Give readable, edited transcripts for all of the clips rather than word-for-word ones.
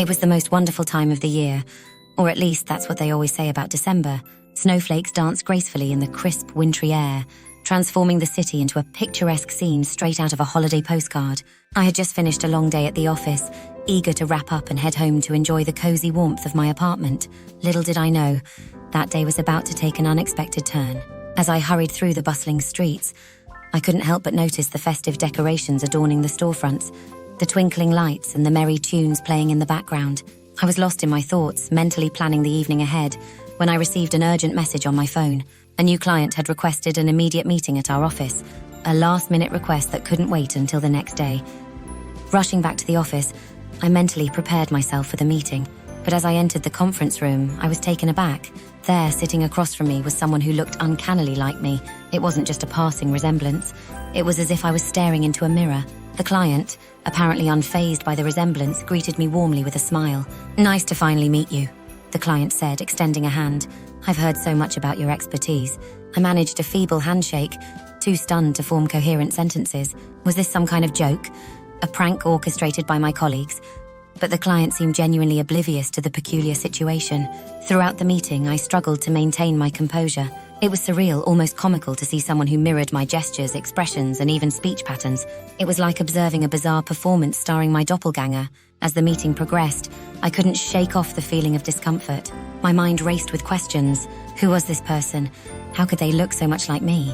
It was the most wonderful time of the year, or at least that's what they always say about December. Snowflakes danced gracefully in the crisp, wintry air, transforming the city into a picturesque scene straight out of a holiday postcard. I had just finished a long day at the office, eager to wrap up and head home to enjoy the cozy warmth of my apartment. Little did I know, that day was about to take an unexpected turn. As I hurried through the bustling streets, I couldn't help but notice the festive decorations adorning the storefronts, the twinkling lights and the merry tunes playing in the background. I was lost in my thoughts, mentally planning the evening ahead, when I received an urgent message on my phone. A new client had requested an immediate meeting at our office, a last-minute request that couldn't wait until the next day. Rushing back to the office, I mentally prepared myself for the meeting, but as I entered the conference room, I was taken aback. There, sitting across from me, was someone who looked uncannily like me. It wasn't just a passing resemblance. It was as if I was staring into a mirror. The client, apparently unfazed by the resemblance, greeted me warmly with a smile. "Nice to finally meet you," the client said, extending a hand. "I've heard so much about your expertise." I managed a feeble handshake, too stunned to form coherent sentences. Was this some kind of joke? A prank orchestrated by my colleagues? But the client seemed genuinely oblivious to the peculiar situation. Throughout the meeting, I struggled to maintain my composure. It was surreal, almost comical, to see someone who mirrored my gestures, expressions, and even speech patterns. It was like observing a bizarre performance starring my doppelganger. As the meeting progressed, I couldn't shake off the feeling of discomfort. My mind raced with questions. Who was this person? How could they look so much like me?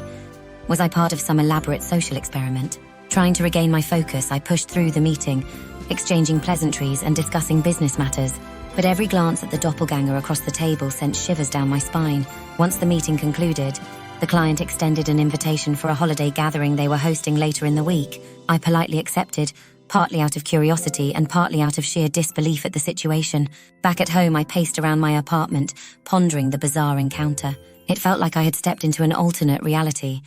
Was I part of some elaborate social experiment? Trying to regain my focus, I pushed through the meeting, exchanging pleasantries and discussing business matters. But every glance at the doppelganger across the table sent shivers down my spine. Once the meeting concluded, the client extended an invitation for a holiday gathering they were hosting later in the week. I politely accepted, partly out of curiosity and partly out of sheer disbelief at the situation. Back at home, I paced around my apartment, pondering the bizarre encounter. It felt like I had stepped into an alternate reality,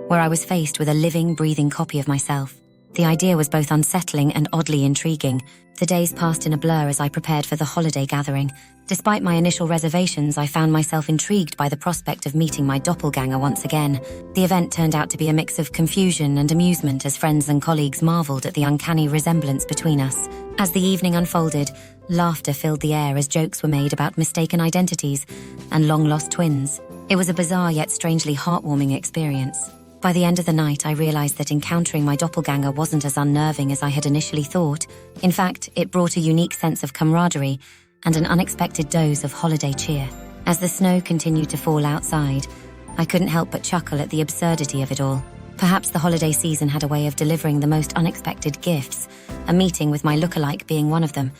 where I was faced with a living, breathing copy of myself. The idea was both unsettling and oddly intriguing. The days passed in a blur as I prepared for the holiday gathering. Despite my initial reservations, I found myself intrigued by the prospect of meeting my doppelganger once again. The event turned out to be a mix of confusion and amusement as friends and colleagues marveled at the uncanny resemblance between us. As the evening unfolded, laughter filled the air as jokes were made about mistaken identities and long-lost twins. It was a bizarre yet strangely heartwarming experience. By the end of the night, I realized that encountering my doppelganger wasn't as unnerving as I had initially thought. In fact, it brought a unique sense of camaraderie and an unexpected dose of holiday cheer. As the snow continued to fall outside, I couldn't help but chuckle at the absurdity of it all. Perhaps the holiday season had a way of delivering the most unexpected gifts, a meeting with my lookalike being one of them.